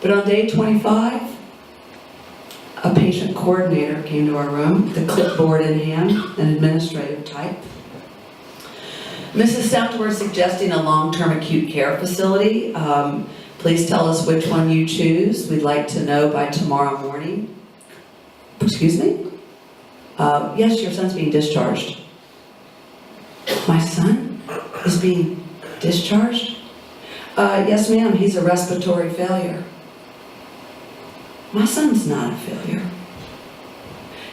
But on day 25, a patient coordinator came to our room, the clipboard in hand, an administrative type. Mrs. Senft, we're suggesting a long-term acute care facility. Please tell us which one you choose. We'd like to know by tomorrow morning. Excuse me? Yes, your son's being discharged. My son is being discharged? Yes, ma'am, he's a respiratory failure. My son's not a failure.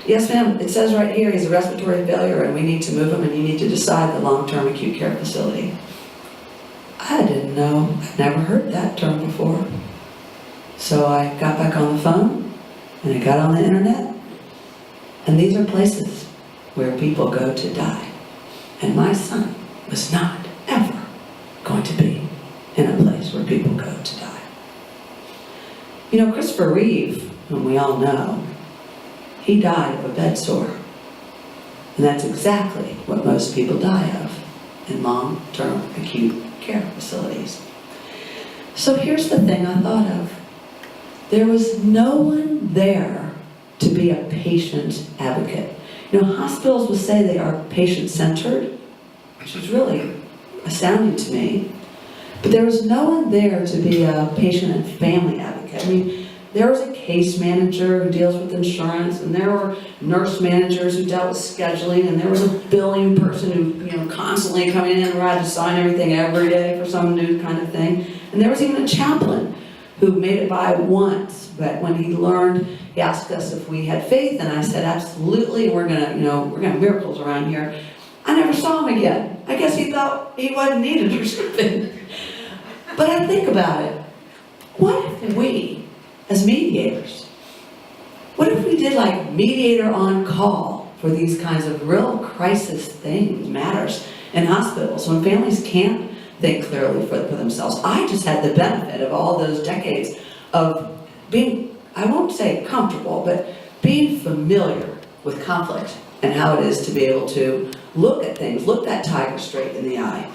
Yes, ma'am, it says right here he's a respiratory failure and we need to move him and you need to decide the long-term acute care facility. I didn't know. I'd never heard that term before. So I got back on the phone and I got on the internet. And these are places where people go to die. And my son was not ever going to be in a place where people go to die. You know, Christopher Reeve, whom we all know, he died of a bed sore. And that's exactly what most people die of in long-term acute care facilities. So here's the thing I thought of. There was no one there to be a patient advocate. You know, hospitals will say they are patient-centered, which is really astounding to me. But there was no one there to be a patient and family advocate. I mean, there was a case manager who deals with insurance, and there were nurse managers who dealt with scheduling, and there was a billing person who, you know, constantly coming in and had to sign everything every day for some new kind of thing. And there was even a chaplain who made it by once, but when he learned, he asked us if we had faith, and I said, absolutely, we're gonna have miracles around here. I never saw him again. I guess he thought he wasn't needed or something. But I think about it. What if we, as mediators, what if we did like mediator on call for these kinds of real crisis things, matters in hospitals when families can't think clearly for themselves? I just had the benefit of all those decades of being, I won't say comfortable, but being familiar with conflict and how it is to be able to look at things, look that tiger straight in the eye,